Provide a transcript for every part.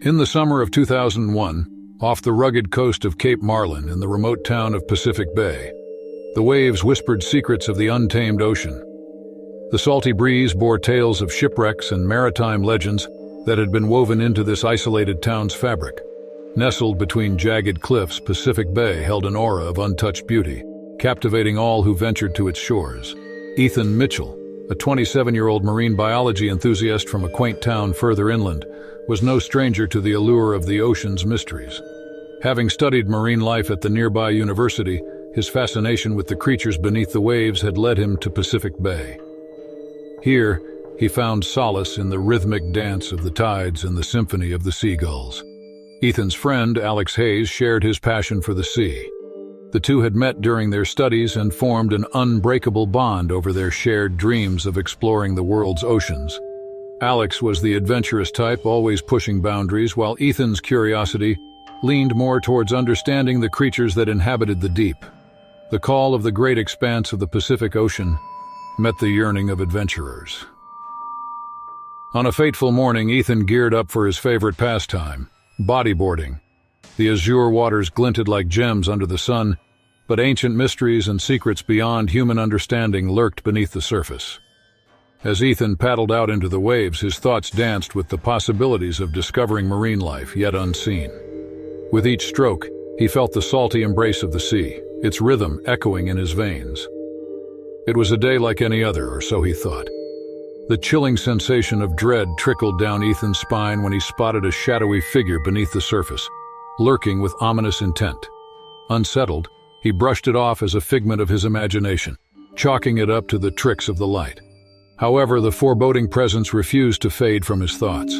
In the summer of 2001, off the rugged coast of Cape Marlin in the remote town of Pacific Bay, the waves whispered secrets of the untamed ocean. The salty breeze bore tales of shipwrecks and maritime legends that had been woven into this isolated town's fabric. Nestled between jagged cliffs, Pacific Bay held an aura of untouched beauty, captivating all who ventured to its shores. Ethan Mitchell, a 27-year-old marine biology enthusiast from a quaint town further inland, was no stranger to the allure of the ocean's mysteries. Having studied marine life at the nearby university, his fascination with the creatures beneath the waves had led him to Pacific Bay. Here, he found solace in the rhythmic dance of the tides and the symphony of the seagulls. Ethan's friend, Alex Hayes, shared his passion for the sea. The two had met during their studies and formed an unbreakable bond over their shared dreams of exploring the world's oceans. Alex was the adventurous type, always pushing boundaries, while Ethan's curiosity leaned more towards understanding the creatures that inhabited the deep. The call of the great expanse of the Pacific Ocean met the yearning of adventurers. On a fateful morning, Ethan geared up for his favorite pastime, bodyboarding. The azure waters glinted like gems under the sun, but ancient mysteries and secrets beyond human understanding lurked beneath the surface. As Ethan paddled out into the waves, his thoughts danced with the possibilities of discovering marine life yet unseen. With each stroke, he felt the salty embrace of the sea, its rhythm echoing in his veins. It was a day like any other, or so he thought. The chilling sensation of dread trickled down Ethan's spine when he spotted a shadowy figure beneath the surface, lurking with ominous intent. Unsettled, he brushed it off as a figment of his imagination, chalking it up to the tricks of the light. However, the foreboding presence refused to fade from his thoughts.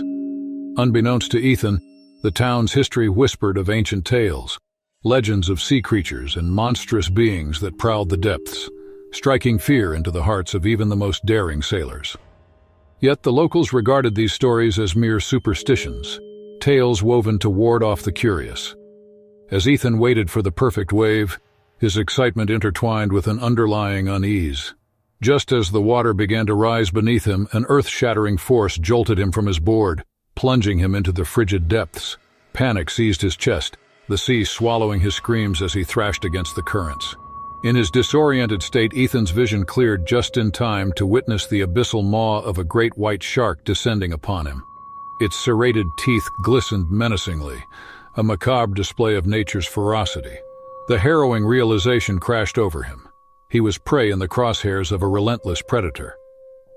Unbeknownst to Ethan, the town's history whispered of ancient tales, legends of sea creatures and monstrous beings that prowled the depths, striking fear into the hearts of even the most daring sailors. Yet the locals regarded these stories as mere superstitions, tales woven to ward off the curious. As Ethan waited for the perfect wave, his excitement intertwined with an underlying unease. Just as the water began to rise beneath him, an earth-shattering force jolted him from his board, plunging him into the frigid depths. Panic seized his chest, the sea swallowing his screams as he thrashed against the currents. In his disoriented state, Ethan's vision cleared just in time to witness the abyssal maw of a great white shark descending upon him. Its serrated teeth glistened menacingly, a macabre display of nature's ferocity. The harrowing realization crashed over him. He was prey in the crosshairs of a relentless predator.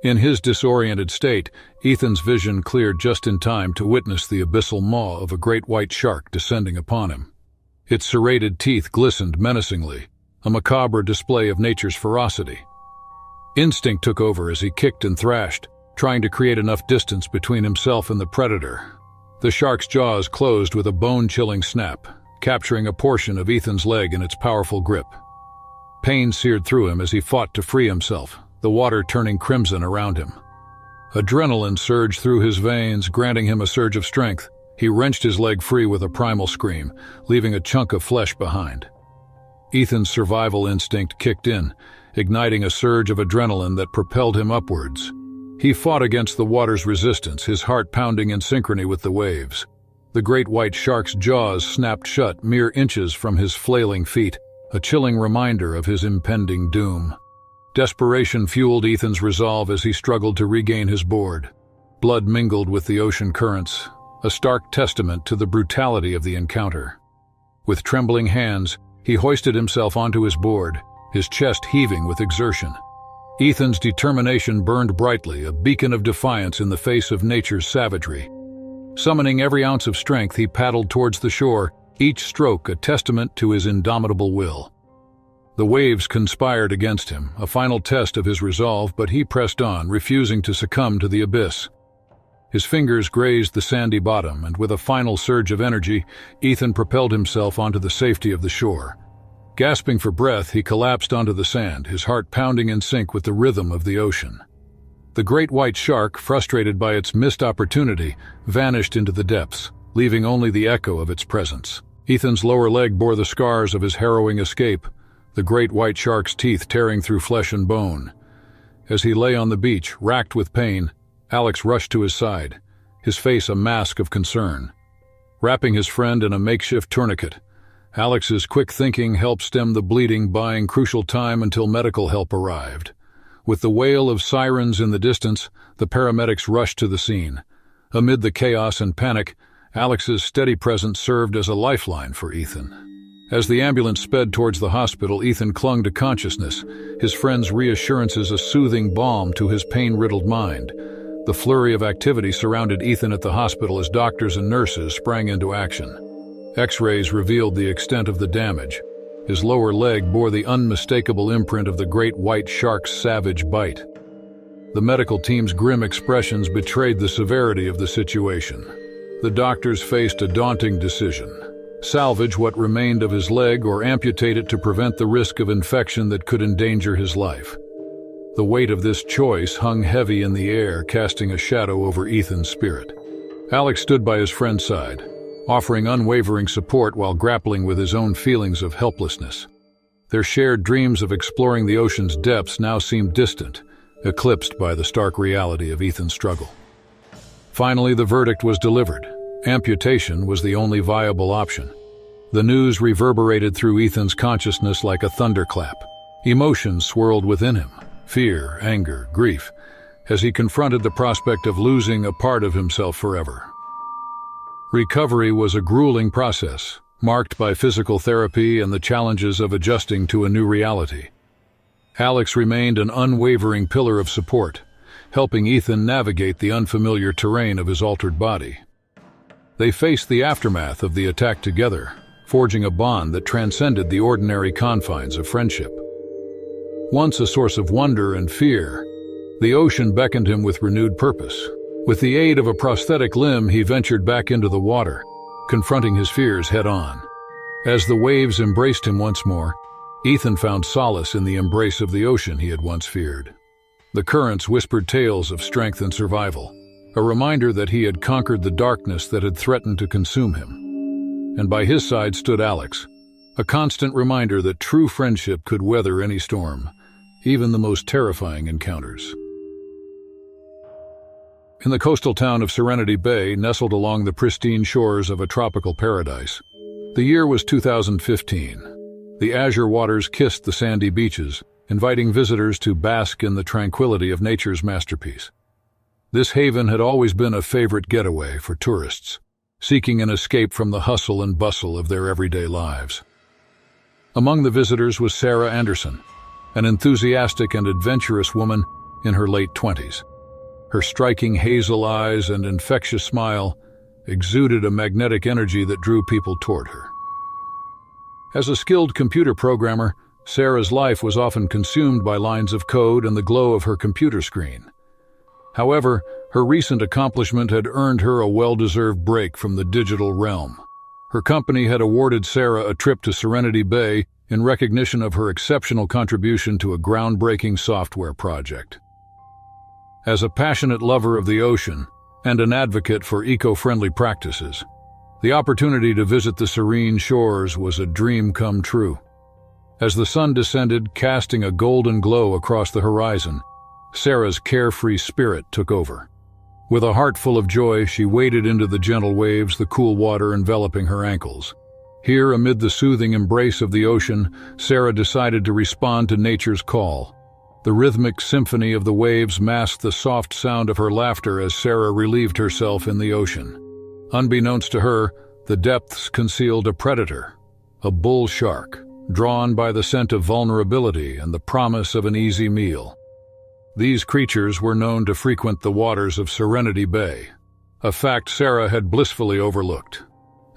In his disoriented state, Ethan's vision cleared just in time to witness the abyssal maw of a great white shark descending upon him. Its serrated teeth glistened menacingly, a macabre display of nature's ferocity. Instinct took over as he kicked and thrashed, trying to create enough distance between himself and the predator. The shark's jaws closed with a bone-chilling snap, capturing a portion of Ethan's leg in its powerful grip. Pain seared through him as he fought to free himself, the water turning crimson around him. Adrenaline surged through his veins, granting him a surge of strength. He wrenched his leg free with a primal scream, leaving a chunk of flesh behind. Ethan's survival instinct kicked in, igniting a surge of adrenaline that propelled him upwards. He fought against the water's resistance, his heart pounding in synchrony with the waves. The great white shark's jaws snapped shut mere inches from his flailing feet, a chilling reminder of his impending doom. Desperation fueled Ethan's resolve as he struggled to regain his board. Blood mingled with the ocean currents, a stark testament to the brutality of the encounter. With trembling hands, he hoisted himself onto his board, his chest heaving with exertion. Ethan's determination burned brightly, a beacon of defiance in the face of nature's savagery. Summoning every ounce of strength, he paddled towards the shore, each stroke a testament to his indomitable will. The waves conspired against him, a final test of his resolve, but he pressed on, refusing to succumb to the abyss. His fingers grazed the sandy bottom, and with a final surge of energy, Ethan propelled himself onto the safety of the shore. Gasping for breath, he collapsed onto the sand, his heart pounding in sync with the rhythm of the ocean. The great white shark, frustrated by its missed opportunity, vanished into the depths, leaving only the echo of its presence. Ethan's lower leg bore the scars of his harrowing escape, the great white shark's teeth tearing through flesh and bone. As he lay on the beach, racked with pain, Alex rushed to his side, his face a mask of concern. Wrapping his friend in a makeshift tourniquet, Alex's quick thinking helped stem the bleeding, buying crucial time until medical help arrived. With the wail of sirens in the distance, the paramedics rushed to the scene. Amid the chaos and panic, Alex's steady presence served as a lifeline for Ethan. As the ambulance sped towards the hospital, Ethan clung to consciousness, his friend's reassurances a soothing balm to his pain-riddled mind. The flurry of activity surrounded Ethan at the hospital as doctors and nurses sprang into action. X-rays revealed the extent of the damage. His lower leg bore the unmistakable imprint of the great white shark's savage bite. The medical team's grim expressions betrayed the severity of the situation. The doctors faced a daunting decision: salvage what remained of his leg or amputate it to prevent the risk of infection that could endanger his life. The weight of this choice hung heavy in the air, casting a shadow over Ethan's spirit. Alex stood by his friend's side, offering unwavering support while grappling with his own feelings of helplessness. Their shared dreams of exploring the ocean's depths now seemed distant, eclipsed by the stark reality of Ethan's struggle. Finally, the verdict was delivered. Amputation was the only viable option. The news reverberated through Ethan's consciousness like a thunderclap. Emotions swirled within him: fear, anger, grief, as he confronted the prospect of losing a part of himself forever. Recovery was a grueling process, marked by physical therapy and the challenges of adjusting to a new reality. Alex remained an unwavering pillar of support, helping Ethan navigate the unfamiliar terrain of his altered body. They faced the aftermath of the attack together, forging a bond that transcended the ordinary confines of friendship. Once a source of wonder and fear, the ocean beckoned him with renewed purpose. With the aid of a prosthetic limb, he ventured back into the water, confronting his fears head-on. As the waves embraced him once more, Ethan found solace in the embrace of the ocean he had once feared. The currents whispered tales of strength and survival, a reminder that he had conquered the darkness that had threatened to consume him. And by his side stood Alex, a constant reminder that true friendship could weather any storm, even the most terrifying encounters. In the coastal town of Serenity Bay, nestled along the pristine shores of a tropical paradise, the year was 2015. The azure waters kissed the sandy beaches, inviting visitors to bask in the tranquility of nature's masterpiece. This haven had always been a favorite getaway for tourists, seeking an escape from the hustle and bustle of their everyday lives. Among the visitors was Sarah Anderson, an enthusiastic and adventurous woman in her late 20s. Her striking hazel eyes and infectious smile exuded a magnetic energy that drew people toward her. As a skilled computer programmer, Sarah's life was often consumed by lines of code and the glow of her computer screen. However, her recent accomplishment had earned her a well-deserved break from the digital realm. Her company had awarded Sarah a trip to Serenity Bay in recognition of her exceptional contribution to a groundbreaking software project. As a passionate lover of the ocean and an advocate for eco-friendly practices, the opportunity to visit the serene shores was a dream come true. As the sun descended, casting a golden glow across the horizon, Sarah's carefree spirit took over. With a heart full of joy, she waded into the gentle waves, the cool water enveloping her ankles. Here, amid the soothing embrace of the ocean, Sarah decided to respond to nature's call. The rhythmic symphony of the waves masked the soft sound of her laughter as Sarah relieved herself in the ocean. Unbeknownst to her, the depths concealed a predator, a bull shark, drawn by the scent of vulnerability and the promise of an easy meal. These creatures were known to frequent the waters of Serenity Bay, a fact Sarah had blissfully overlooked.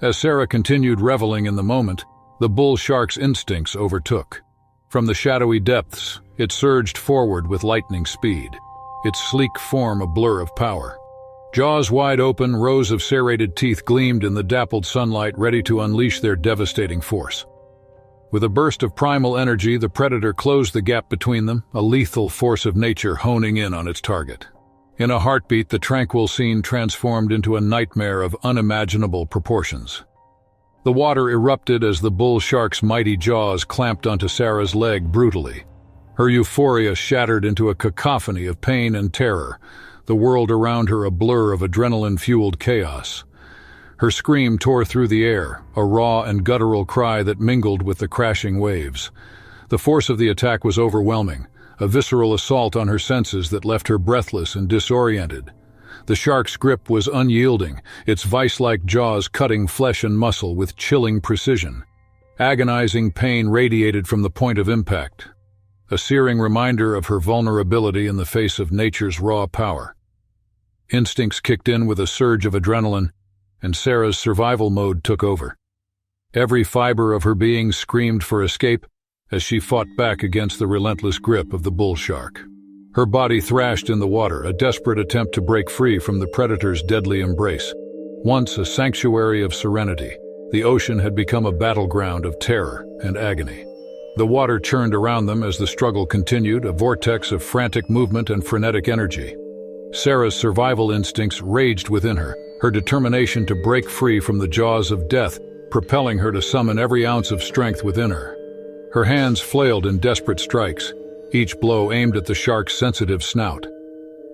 As Sarah continued reveling in the moment, the bull shark's instincts overtook. From the shadowy depths, it surged forward with lightning speed, its sleek form a blur of power. Jaws wide open, rows of serrated teeth gleamed in the dappled sunlight, ready to unleash their devastating force. With a burst of primal energy, the predator closed the gap between them, a lethal force of nature honing in on its target. In a heartbeat, the tranquil scene transformed into a nightmare of unimaginable proportions. The water erupted as the bull shark's mighty jaws clamped onto Sarah's leg brutally. Her euphoria shattered into a cacophony of pain and terror, the world around her a blur of adrenaline-fueled chaos. Her scream tore through the air, a raw and guttural cry that mingled with the crashing waves. The force of the attack was overwhelming, a visceral assault on her senses that left her breathless and disoriented. The shark's grip was unyielding, its vice-like jaws cutting flesh and muscle with chilling precision. Agonizing pain radiated from the point of impact, a searing reminder of her vulnerability in the face of nature's raw power. Instincts kicked in with a surge of adrenaline, and Sarah's survival mode took over. Every fiber of her being screamed for escape as she fought back against the relentless grip of the bull shark. Her body thrashed in the water, a desperate attempt to break free from the predator's deadly embrace. Once a sanctuary of serenity, the ocean had become a battleground of terror and agony. The water churned around them as the struggle continued, a vortex of frantic movement and frenetic energy. Sarah's survival instincts raged within her, her determination to break free from the jaws of death, propelling her to summon every ounce of strength within her. Her hands flailed in desperate strikes, each blow aimed at the shark's sensitive snout.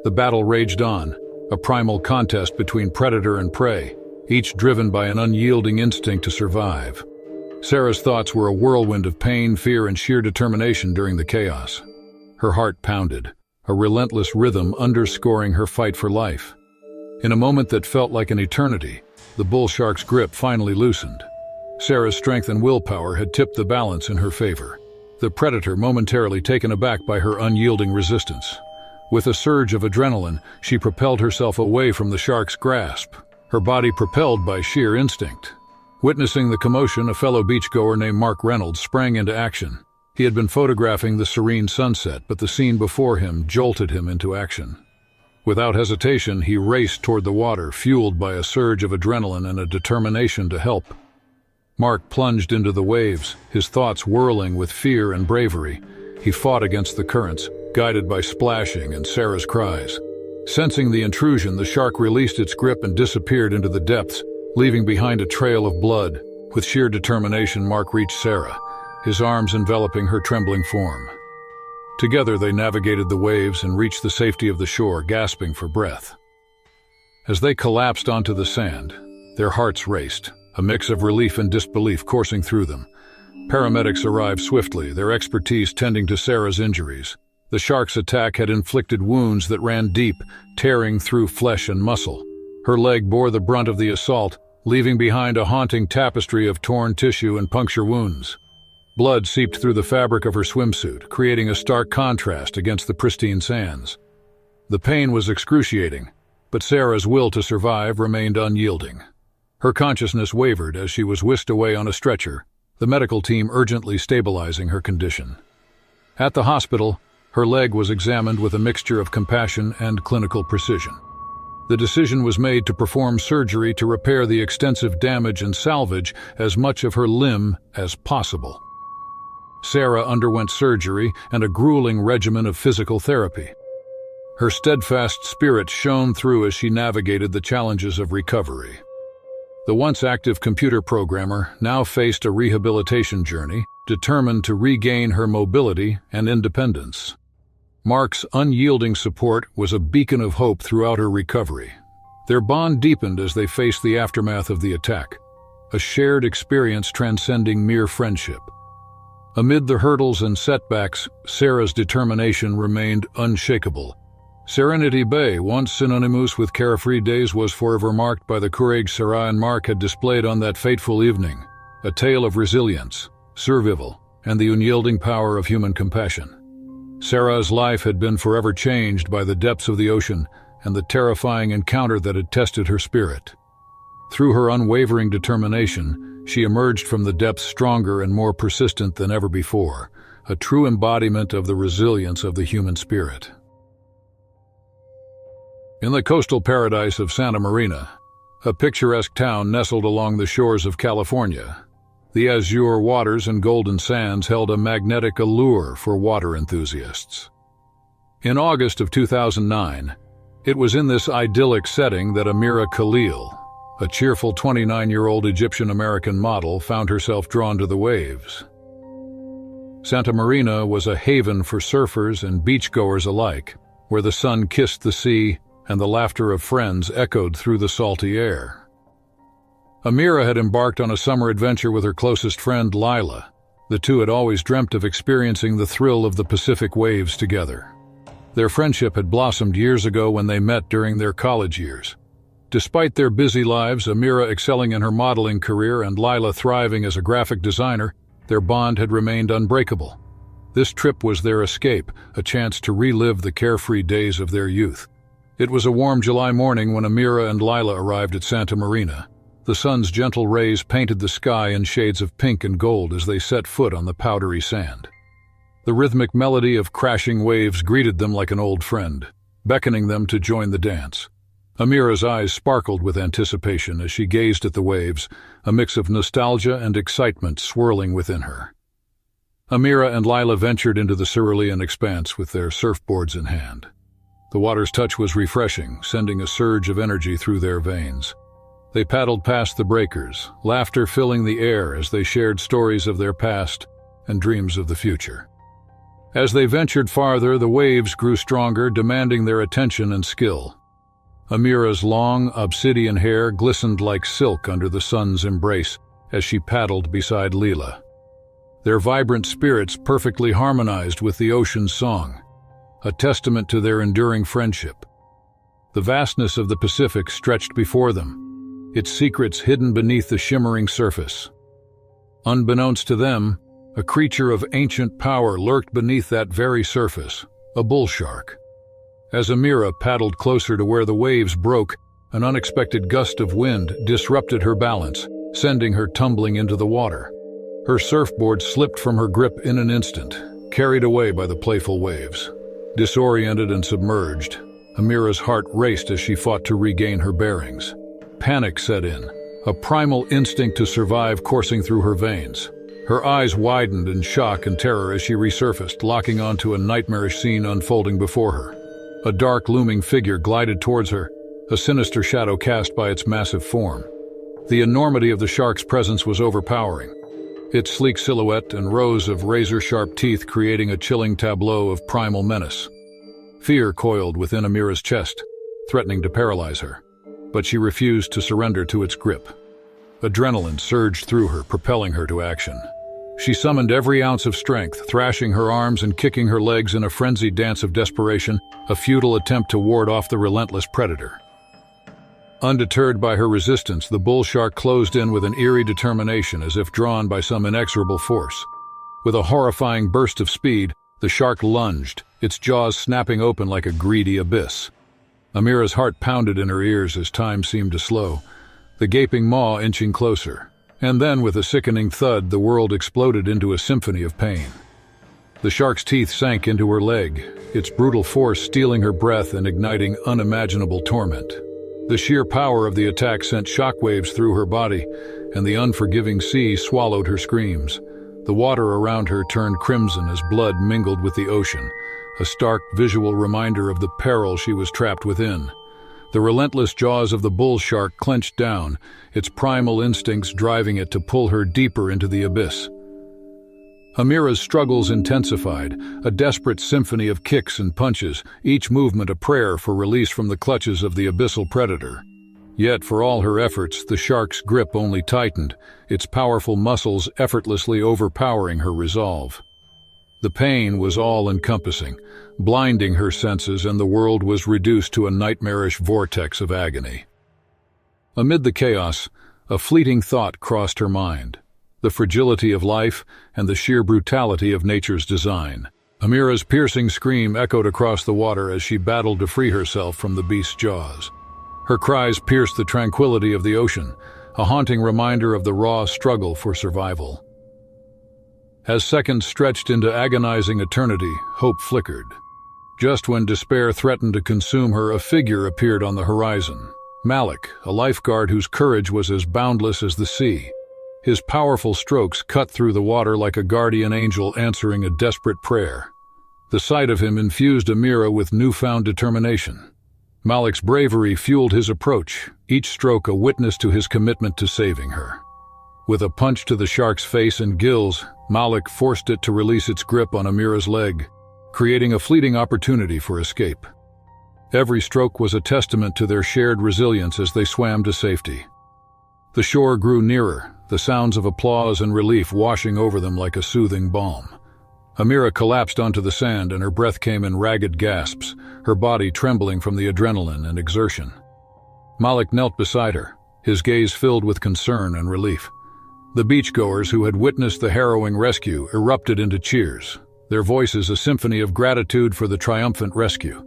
The battle raged on, a primal contest between predator and prey, each driven by an unyielding instinct to survive. Sarah's thoughts were a whirlwind of pain, fear, and sheer determination during the chaos. Her heart pounded, a relentless rhythm underscoring her fight for life. In a moment that felt like an eternity, the bull shark's grip finally loosened. Sarah's strength and willpower had tipped the balance in her favor, the predator momentarily taken aback by her unyielding resistance. With a surge of adrenaline, she propelled herself away from the shark's grasp, her body propelled by sheer instinct. Witnessing the commotion, a fellow beachgoer named Mark Reynolds sprang into action. He had been photographing the serene sunset, but the scene before him jolted him into action. Without hesitation, he raced toward the water, fueled by a surge of adrenaline and a determination to help. Mark plunged into the waves, his thoughts whirling with fear and bravery. He fought against the currents, guided by splashing and Sarah's cries. Sensing the intrusion, the shark released its grip and disappeared into the depths, leaving behind a trail of blood. With sheer determination, Mark reached Sarah, his arms enveloping her trembling form. Together they navigated the waves and reached the safety of the shore, gasping for breath. As they collapsed onto the sand, their hearts raced, a mix of relief and disbelief coursing through them. Paramedics arrived swiftly, their expertise tending to Sarah's injuries. The shark's attack had inflicted wounds that ran deep, tearing through flesh and muscle. Her leg bore the brunt of the assault, leaving behind a haunting tapestry of torn tissue and puncture wounds. Blood seeped through the fabric of her swimsuit, creating a stark contrast against the pristine sands. The pain was excruciating, but Sarah's will to survive remained unyielding. Her consciousness wavered as she was whisked away on a stretcher, the medical team urgently stabilizing her condition. At the hospital, her leg was examined with a mixture of compassion and clinical precision. The decision was made to perform surgery to repair the extensive damage and salvage as much of her limb as possible. Sarah underwent surgery and a grueling regimen of physical therapy. Her steadfast spirit shone through as she navigated the challenges of recovery. The once active computer programmer now faced a rehabilitation journey, determined to regain her mobility and independence. Mark's unyielding support was a beacon of hope throughout her recovery. Their bond deepened as they faced the aftermath of the attack, a shared experience transcending mere friendship. Amid the hurdles and setbacks, Sarah's determination remained unshakable. Serenity Bay, once synonymous with carefree days, was forever marked by the courage Sarah and Mark had displayed on that fateful evening, a tale of resilience, survival, and the unyielding power of human compassion. Sarah's life had been forever changed by the depths of the ocean and the terrifying encounter that had tested her spirit. Through her unwavering determination, she emerged from the depths stronger and more persistent than ever before, a true embodiment of the resilience of the human spirit. In the coastal paradise of Santa Marina, a picturesque town nestled along the shores of California, the azure waters and golden sands held a magnetic allure for water enthusiasts. In August of 2009, it was in this idyllic setting that Amira Khalil, a cheerful 29-year-old Egyptian-American model, found herself drawn to the waves. Santa Marina was a haven for surfers and beachgoers alike, where the sun kissed the sea and the laughter of friends echoed through the salty air. Amira had embarked on a summer adventure with her closest friend, Lila. The two had always dreamt of experiencing the thrill of the Pacific waves together. Their friendship had blossomed years ago when they met during their college years. Despite their busy lives, Amira excelling in her modeling career and Lila thriving as a graphic designer, their bond had remained unbreakable. This trip was their escape, a chance to relive the carefree days of their youth. It was a warm July morning when Amira and Lila arrived at Santa Marina. The sun's gentle rays painted the sky in shades of pink and gold as they set foot on the powdery sand. The rhythmic melody of crashing waves greeted them like an old friend, beckoning them to join the dance. Amira's eyes sparkled with anticipation as she gazed at the waves, a mix of nostalgia and excitement swirling within her. Amira and Lila ventured into the cerulean expanse with their surfboards in hand. The water's touch was refreshing, sending a surge of energy through their veins. They paddled past the breakers, laughter filling the air as they shared stories of their past and dreams of the future. As they ventured farther, the waves grew stronger, demanding their attention and skill. Amira's long, obsidian hair glistened like silk under the sun's embrace as she paddled beside Lila. Their vibrant spirits perfectly harmonized with the ocean's song, a testament to their enduring friendship. The vastness of the Pacific stretched before them, its secrets hidden beneath the shimmering surface. Unbeknownst to them, a creature of ancient power lurked beneath that very surface, a bull shark. As Amira paddled closer to where the waves broke, an unexpected gust of wind disrupted her balance, sending her tumbling into the water. Her surfboard slipped from her grip in an instant, carried away by the playful waves. Disoriented and submerged, Amira's heart raced as she fought to regain her bearings. Panic set in, a primal instinct to survive coursing through her veins. Her eyes widened in shock and terror as she resurfaced, locking onto a nightmarish scene unfolding before her. A dark, looming figure glided towards her, a sinister shadow cast by its massive form. The enormity of the shark's presence was overpowering, its sleek silhouette and rows of razor-sharp teeth creating a chilling tableau of primal menace. Fear coiled within Amira's chest, threatening to paralyze her, but she refused to surrender to its grip. Adrenaline surged through her, propelling her to action. She summoned every ounce of strength, thrashing her arms and kicking her legs in a frenzied dance of desperation, a futile attempt to ward off the relentless predator. Undeterred by her resistance, the bull shark closed in with an eerie determination as if drawn by some inexorable force. With a horrifying burst of speed, the shark lunged, its jaws snapping open like a greedy abyss. Amira's heart pounded in her ears as time seemed to slow, the gaping maw inching closer. And then, with a sickening thud, the world exploded into a symphony of pain. The shark's teeth sank into her leg, its brutal force stealing her breath and igniting unimaginable torment. The sheer power of the attack sent shockwaves through her body, and the unforgiving sea swallowed her screams. The water around her turned crimson as blood mingled with the ocean, a stark visual reminder of the peril she was trapped within. The relentless jaws of the bull shark clenched down, its primal instincts driving it to pull her deeper into the abyss. Amira's struggles intensified, a desperate symphony of kicks and punches, each movement a prayer for release from the clutches of the abyssal predator. Yet, for all her efforts, the shark's grip only tightened, its powerful muscles effortlessly overpowering her resolve. The pain was all-encompassing, blinding her senses, and the world was reduced to a nightmarish vortex of agony. Amid the chaos, a fleeting thought crossed her mind: the fragility of life and the sheer brutality of nature's design. Amira's piercing scream echoed across the water as she battled to free herself from the beast's jaws. Her cries pierced the tranquility of the ocean, a haunting reminder of the raw struggle for survival. As seconds stretched into agonizing eternity, hope flickered. Just when despair threatened to consume her, a figure appeared on the horizon. Malik, a lifeguard whose courage was as boundless as the sea. His powerful strokes cut through the water like a guardian angel answering a desperate prayer. The sight of him infused Amira with newfound determination. Malik's bravery fueled his approach, each stroke a witness to his commitment to saving her. With a punch to the shark's face and gills, Malik forced it to release its grip on Amira's leg, creating a fleeting opportunity for escape. Every stroke was a testament to their shared resilience as they swam to safety. The shore grew nearer, the sounds of applause and relief washing over them like a soothing balm. Amira collapsed onto the sand and her breath came in ragged gasps, her body trembling from the adrenaline and exertion. Malik knelt beside her, his gaze filled with concern and relief. The beachgoers who had witnessed the harrowing rescue erupted into cheers, their voices a symphony of gratitude for the triumphant rescue.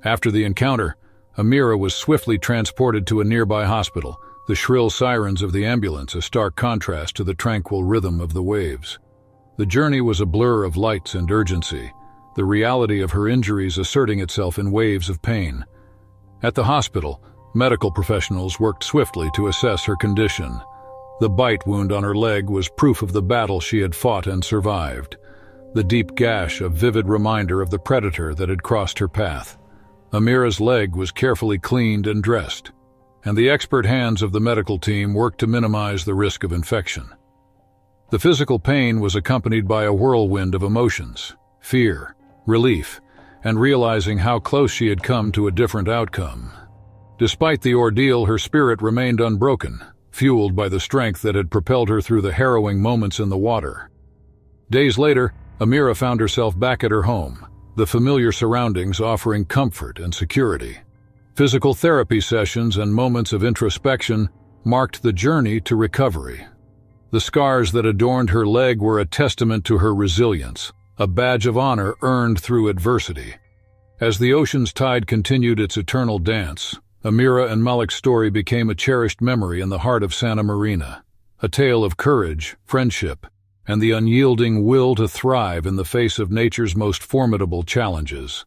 After the encounter, Amira was swiftly transported to a nearby hospital, the shrill sirens of the ambulance a stark contrast to the tranquil rhythm of the waves. The journey was a blur of lights and urgency, the reality of her injuries asserting itself in waves of pain. At the hospital, medical professionals worked swiftly to assess her condition. The bite wound on her leg was proof of the battle she had fought and survived. The deep gash a vivid reminder of the predator that had crossed her path. Amira's leg was carefully cleaned and dressed, and the expert hands of the medical team worked to minimize the risk of infection. The physical pain was accompanied by a whirlwind of emotions, fear, relief, and realizing how close she had come to a different outcome. Despite the ordeal, her spirit remained unbroken, fueled by the strength that had propelled her through the harrowing moments in the water. Days later, Amira found herself back at her home, the familiar surroundings offering comfort and security. Physical therapy sessions and moments of introspection marked the journey to recovery. The scars that adorned her leg were a testament to her resilience, a badge of honor earned through adversity. As the ocean's tide continued its eternal dance, Amira and Malik's story became a cherished memory in the heart of Santa Marina, a tale of courage, friendship, and the unyielding will to thrive in the face of nature's most formidable challenges.